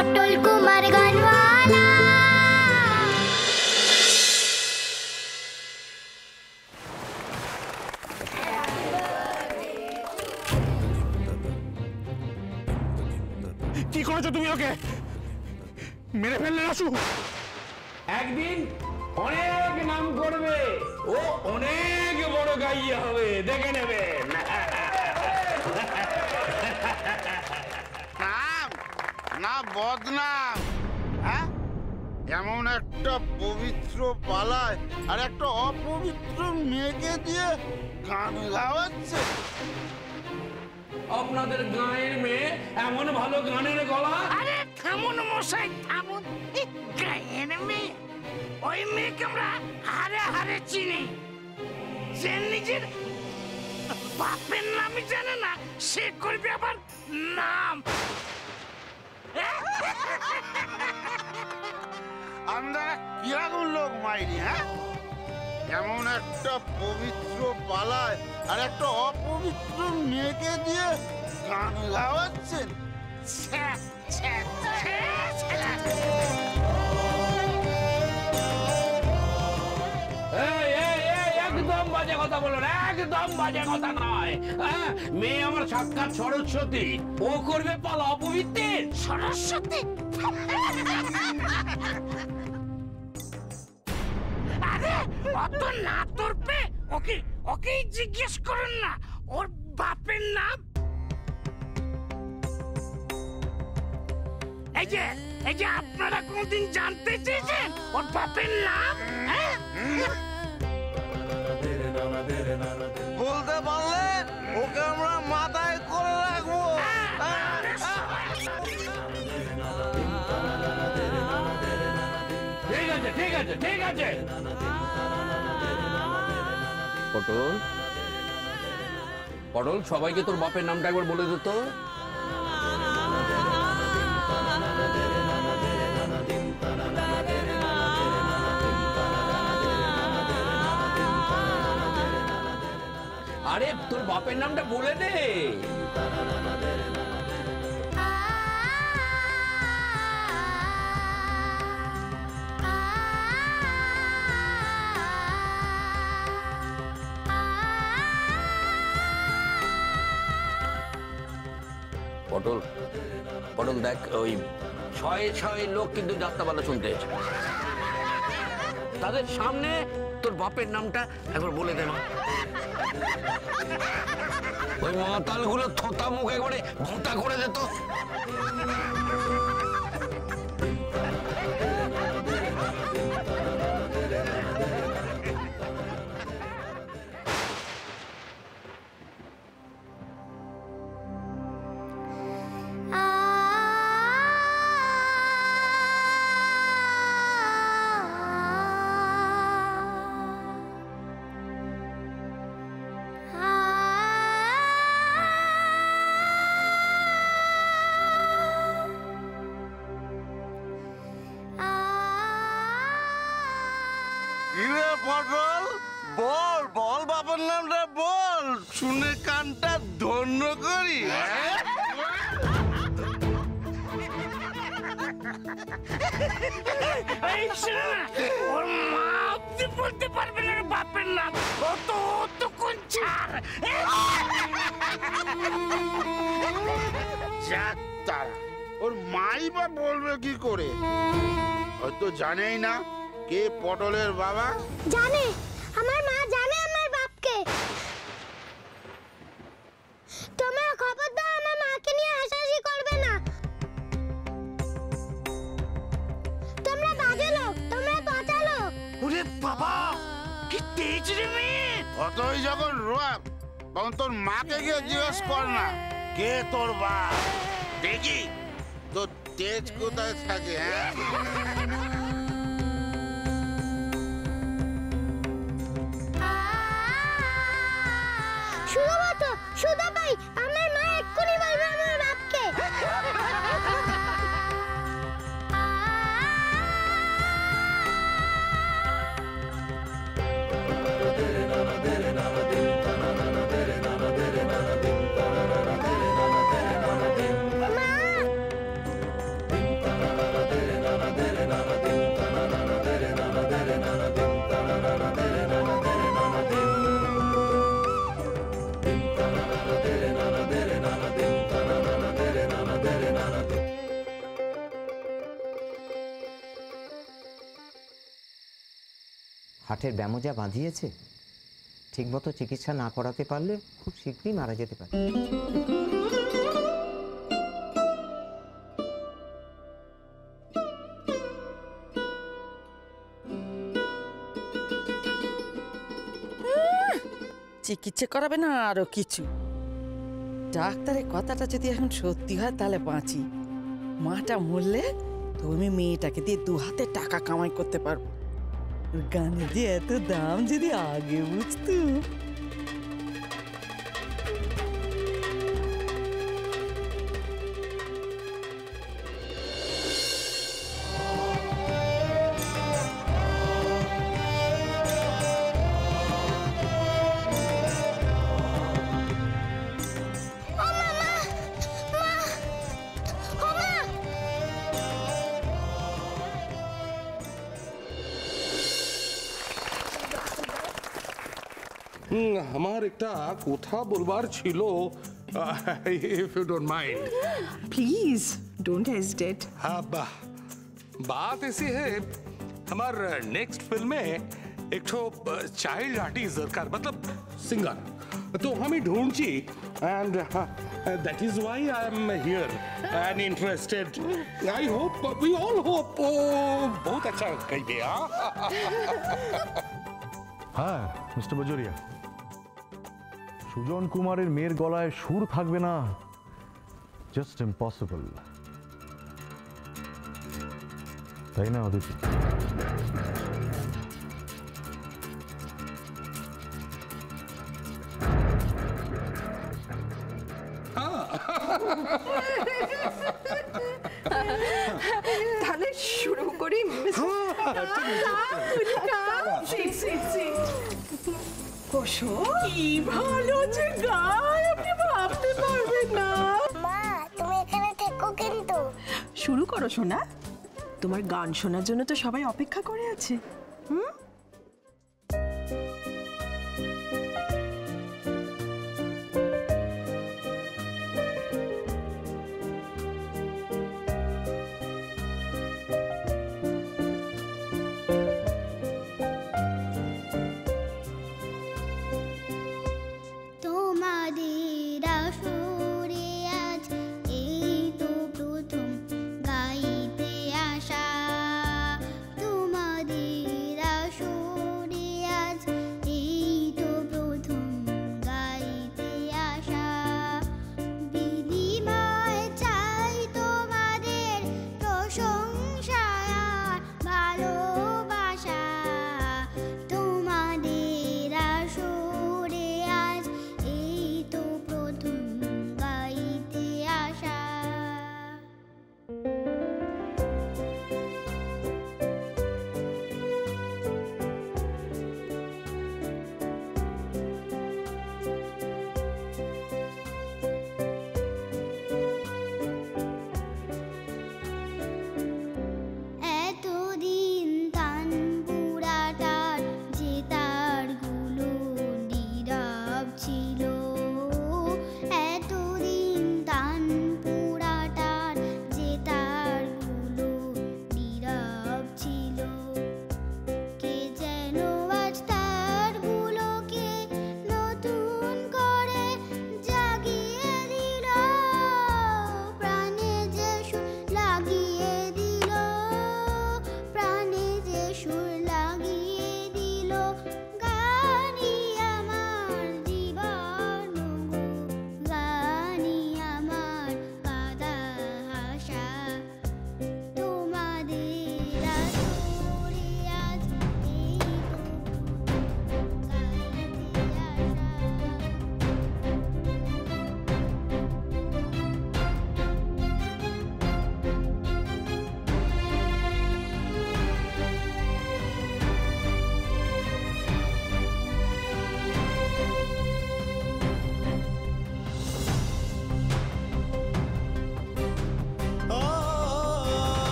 পটল কুমার গানওয়ালা। কি করেছো তুমি ওকে? মেরে ফেললে রাসু? একদিন অনেক নাম করবে, ও অনেক বড় গাইয়া হবে, দেখে নেবে। নাম না বদনাম, হ্যাঁ? এমন একটা পবিত্র পালায় আর একটা অপবিত্র মেয়েকে দিয়ে গান গাওয়াচ্ছে। আপনাদের গাঁয়ের মেয়ে এমন ভালো গানের গলা। আরে থামুন মশাই, থামুন। গায়ের মেয়ে, ওই মেয়েকে আমরা হারে হারে চিনি। যে নিজের বাপের নামই জানে না, সে করবে আবার নাম। আমরা কিরকম লোক মাইরি, হ্যাঁ? এমন একটা পবিত্র পালায় আর একটা অপবিত্র মেয়েকে দিয়ে গান গাওয়াচ্ছেন। ছ্যা, ছ্যা, ছ্যা, ছ্যা। একদম বাজে কথা বলো না, একদম বাজে কথা নয়। মেয়ে আমার সাক্ষাৎ সরস্বতী, ও করবে পালা অপবিত্রের। সরস্বতী? আরে অত না তোরপে, ওকেই জিজ্ঞেস করুন না ওর বাপের নাম। এই যে আপনারা কোনদিন জানতে চেয়েছেন ওর বাপের নাম? হ্যাঁ, বলতে পারলে ওকে আমরা মাথায় করে রাখবো। ঠিক আছে, ঠিক আছে, ঠিক আছে। পটল, পটল, সবাইকে তোর বাপের নামটা একবার বলে দিত। আরে তোর বাপের নামটা বলে দে। পটল, পটল দেখ, ওই ছয় ছয় লোক কিন্তু যাত্রাপালা শুনতে এসেছে। তাদের সামনে তোর বাপের নামটা একবার বলে দে মা। ওই মাতালগুলো থোতা মুখ একবারে ভোঁতা করে দিত। পটল, বল বল বাবার নামটা বল, শুনে কানটা ধন্য করি। এই শোনো না, ওর মা অব্দি বলতে পারবে না ওর বাপের নাম। ও তো কোন ছাড়। যাক তারা, ওর মাই বা বলবে কি করে? হয়তো জানেই না কে পটলের বাবা। জানে, আমার মা জানে আমার বাপকে। তোমরা খবরদার আমার মাকে নিয়ে হাসাহাসি করবে না। তোমরা বাজে লোক, তোমরা বাঁচালো। ওরে বাবা, কি তেজ রে মেয়ে! অতই যখন রোয়াব, তখন তোর মাকে গিয়ে জিজ্ঞেস কর না কে তোর বাপ। দেখি তোর তেজ কোথায় থাকে। হ্যাঁ, সুধাবত, সুধা ভাই, আমার মা এক্ষুনি বলবে আমার বাপকে। মা হার্টের ব্যামো যা বাঁধিয়েছে, ঠিকমতো চিকিৎসা না করাতে পারলে খুব শীঘ্রই মারা যেতে পারে। চিকিৎসা করাবে না আরো কিছু? ডাক্তারের কথাটা যদি এখন সত্যি হয় তাহলে বাঁচি। মাটা মরলে তুমি মেয়েটাকে দিয়ে 2 হাতে টাকা কামাই করতে পারবো। গানে যে এত দাম যদি আগে বুঝতো। আমার একটা কথা বলবার ছিল, if you don't mind। Please don't hesitate। हाँ, बात ऐसी है, हमार नेक्स्ट फिल्म में एक ठो चाइल्ड आर्टिस्ट दरकार, मतलब सिंगर, तो हम ही ढूंढची, and that is why I am here and interested। I hope, we all hope, बहुत अच्छा कहिए। হ্যাঁ মিস্টার বাজোরিয়া, সুজন কুমারের মেয়ের গলায় সুর থাকবে না, জাস্ট ইম্পসিবল, তাই না অদিতি? তাহলে শুরু করি। বসো। কি ভালো যে গায়, আপনি ভাবতে পারবেন না। মা তুমি এখানে থেকো কিন্তু। শুরু করো সোনা, তোমার গান শোনার জন্য তো সবাই অপেক্ষা করে আছে। তোমাদের আসরে আজ এই তো প্রথম গাইতে আসা, তোমাদের আসরে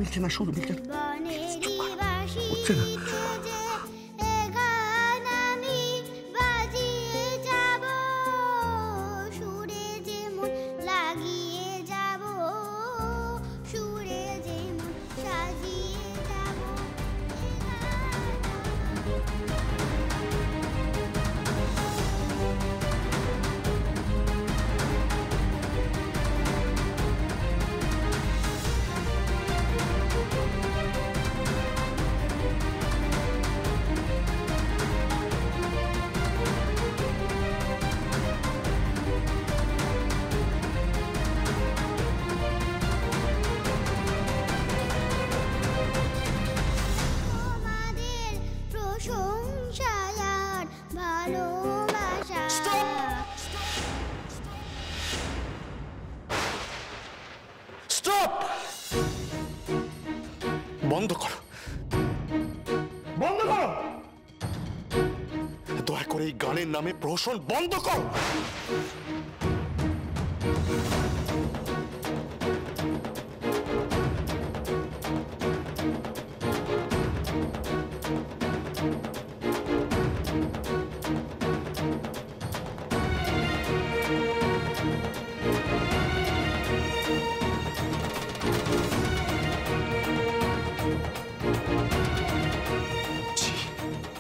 মিলছে না, সুর মিলছে না। বনেরি বাঁশি হচ্ছে না। বেজে এ গান আমি বাজিয়ে যাব, সুরে যেমন লাগিয়ে যাব, সুরে যেমন সাজিয়ে যাব। তোমাদের প্রশংসায় আর ভালোবাসা। স্টপ! বন্ধ করো, বন্ধ করো! দয়া করে এই গানের নামে প্রহসন বন্ধ করো। ছি,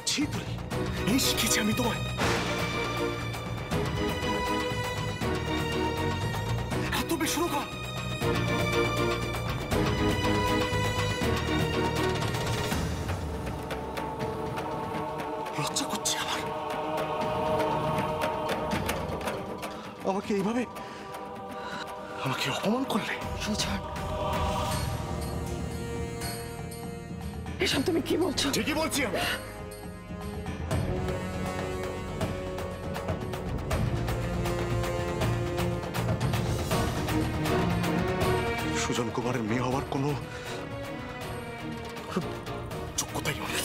ছি তুলি, এই শিখেছি আমি তোমায়। এত বেসুরো লজ্জা করছে আমার। আমাকে এইভাবে আমাকে অপমান করলে। সুজন, এসব তুমি কি বলছো? ঠিকই বলছি আমি। সুজন কুমারের মেয়ে হওয়ার কোনো যোগ্যতাই নেই।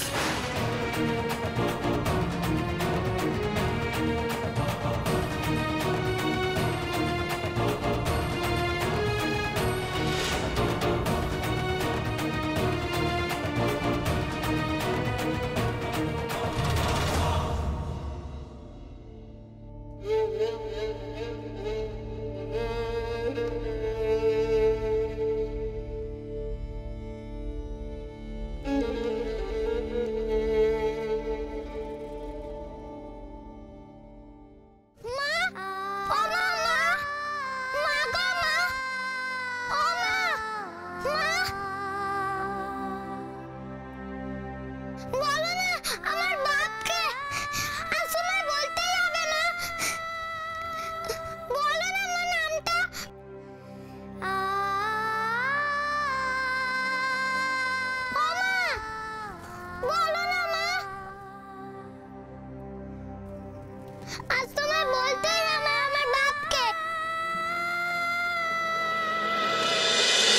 আজ তোমায় বলতেই হবে আমার বাপকে।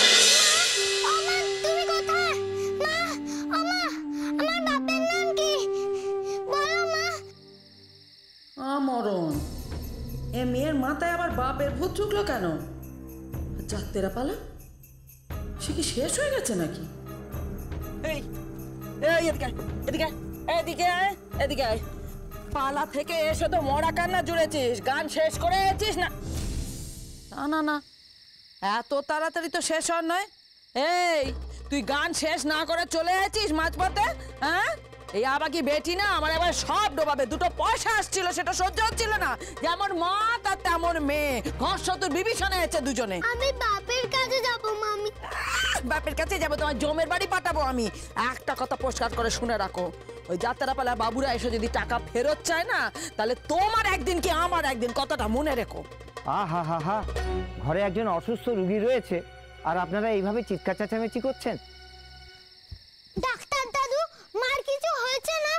মা, ও মা, তুমি কোথায়? মা, ও মা, আমার বাপের নাম কি? বলো মা। আমরণ, এ মেয়ের মাথায় আবার বাপের ভূত ঢুকলো কেন? যাত্রেরা পালা, সে কি শেষ হয়ে গেছে নাকি? এই এই এদিকে আয়, এদিকে আয়, এদিকে আয়, এদিকে আয়। পালা থেকে এসে তো মরা কান্না জুড়েছিস, গান শেষ করে এসেছিস না? না না না, এত তাড়াতাড়ি তো শেষ হওয়ার নয়। এই, তুই গান শেষ না করে চলে এসেছিস মাঝপথে? হ্যাঁ, এই আবার কি বেটি না, আমার এবার সব ডোবাবে। দুটো পয়সা আসছিল, সেটা সহ্য হচ্ছিল না। যেমন মা তার তেমন মেয়ে, ঘর শত্রুর বিভীষণে এসেছে দুজনে। আমি বাপের কাছে যাব মামি। বাপের কাছে যাবো, তোমার জমের বাড়ি পাঠাবো আমি। একটা কথা পরিষ্কার করে শুনে রাখো, ওই যাত্রা পালা বাবুরা এসে যদি টাকা ফেরত চায় না, তাহলে তোমার একদিন কি আমার একদিন, কথাটা মনে রেখো। আহা হা হা, ঘরে একজন অসুস্থ রোগী রয়েছে আর আপনারা এইভাবে চিৎকার চেঁচামেচি করছেন। ডাক্তার দাদু, মার কিছু হয়েছে না?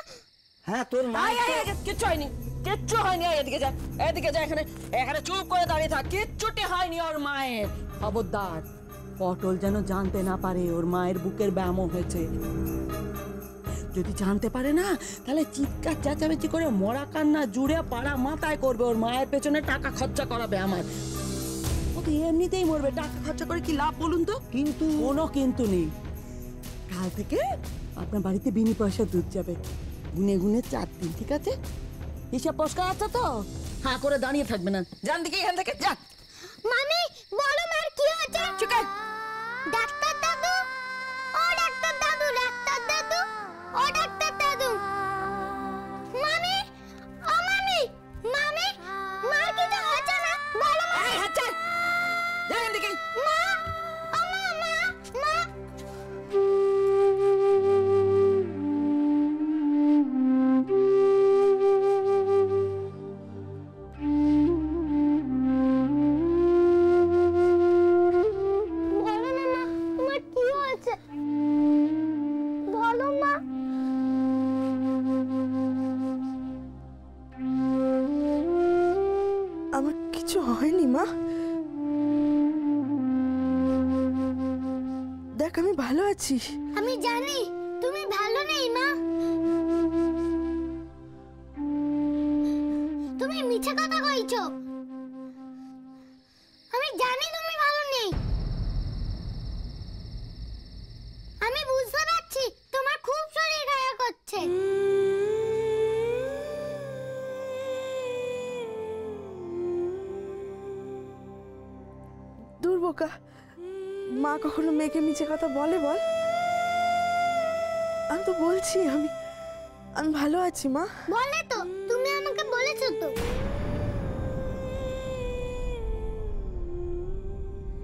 হ্যাঁ, তোর মা কিচ্ছু হয়নি, কিচ্ছু হয়নি। এদিকে যা, এদিকে যা, এখানে এখানে চুপ করে দাঁড়িয়ে থাক। কিচ্ছুটি হয়নি ওর মায়ের। খবরদার, পটল যেন জানতে না পারে ওর মায়ের বুকের ব্যায়াম হয়েছে। যদি জানতে পারে না, তাহলে চিৎকার চেঁচামেচি করে মরা কান্না জুড়ে পাড়া মাথায় করবে। ওর মায়ের পেছনে টাকা খরচা করাবে আমার। ও তো এমনিতেই মরবে, টাকা খরচা করে কি লাভ বলুন তো? কিন্তু কোনো কিন্তু নেই। কাল থেকে আপনার বাড়িতে বিনি পয়সা দুধ যাবে, গুনে গুনে 4 দিন, ঠিক আছে? হিসাব পরিষ্কার আছে তো? হ্যাঁ করে দাঁড়িয়ে থাকবে না, যান দিকে এখান থেকে যান। মামি বলো মার কি হয়েছে? চুকে ডাক্তার দাদু, ও ডাক্তার দাদু, ডাক্তার দাদু, ও ডাক্তার দাদু। মামি, ও মামি, মামি, মার কিছু হয়েছে না? বলো মা। এই হাত ছাড়, যা এখান থেকে। মা, ও মা, মা, মা। বলো না মা, তোমার কি হয়েছে? বলো মা। আমার কিছু হয়নি মা, দেখ আমি ভালো আছি। আমি জানি তুমি ভালো নেই মা, তুমি মিছে কথা কইছো। আমি জানি তুমি ভালো নেই, আমি বুঝতে পারছি তোমার খুব শরীর খারাপ করছে। দূর বোকা, মা কখনো মেয়েকে মিছে কথা বলে বল? আমি তো বলছি আমি ভালো আছি মা। বলে তো, তুমি আমাকে বলেছো তো।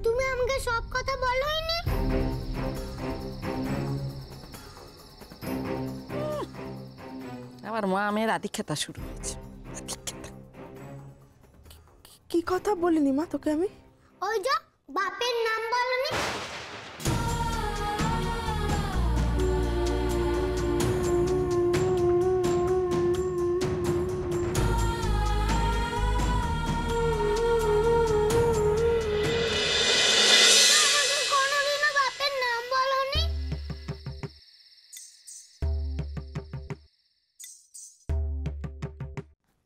তুমি আমাকে সব কথা বলোইনি। আবার মা মেয়ের আদিক্ষেতা শুরু হয়েছে। আদিক্ষেতা। কি কথা বলিনি মা তোকে আমি? ওই যে বাপের নাম বলনি। আমাকে কোনোদিনও বাপের নাম বলনি।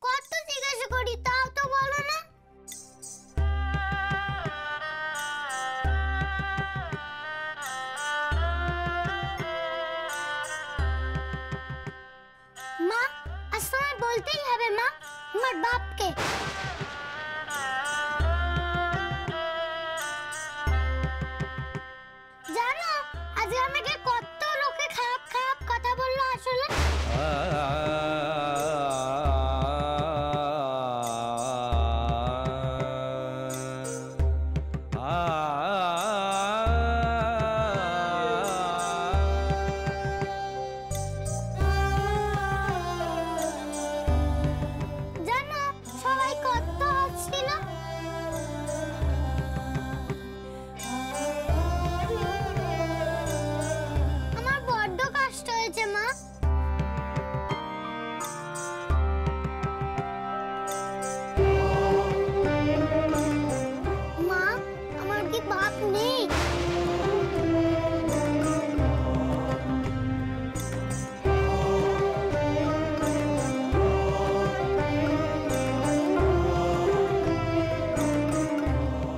কত জিজ্ঞাসা করি তাও তো বলো না। মা, আজ তোমায় বলতেই হবে মা, আমার বাপকে। জানো আজ আমাকে কত লোকে খারাপ খারাপ কথা বললো আসলে। জানো সবাই কত হাসছিল। আমার বড্ড কষ্ট হয়েছে মা। মা, আমার কি বাপ নেই?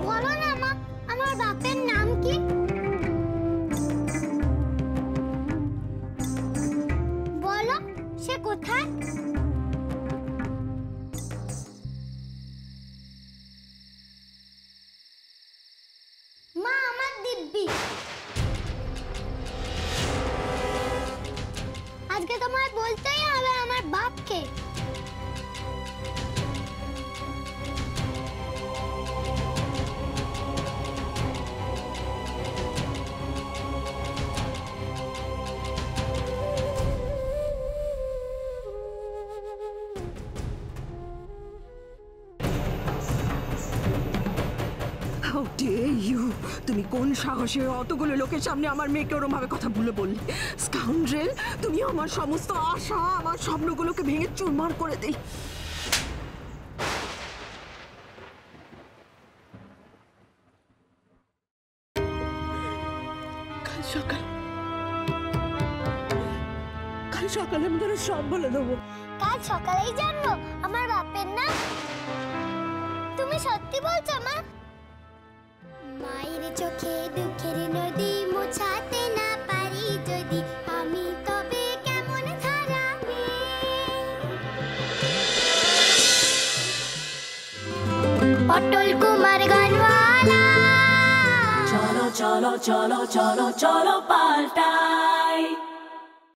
বলো না মা, আমার বাপের নাম কি? বলো, সে কোথায়? মা, আমার দিব্যি। আজকে তোমায় বলতেই হবে আমার বাপকে। How dare you! তুমি কোন সাহসে অতগুলো লোকের সামনে আমার মেয়েকে ওরম ভাবে কথা বললে? স্কাউন্ড্রেল, তুমি আমার সমস্ত আশা, আমার স্বপ্নগুলোকে ভেঙে চুরমার করে দিলে। কাল সকালে আমি তোর সব বলে দেবো। কাল সকালেই জানবো আমার বাপের নাম? তুমি সত্যি বলছো মা? মায়ের চোখে দুঃখের নদী মোছাতে না পারি যদি অটল কুমার গানওয়ালা। চলো চলো চলো চলো চলো পাল্টাই।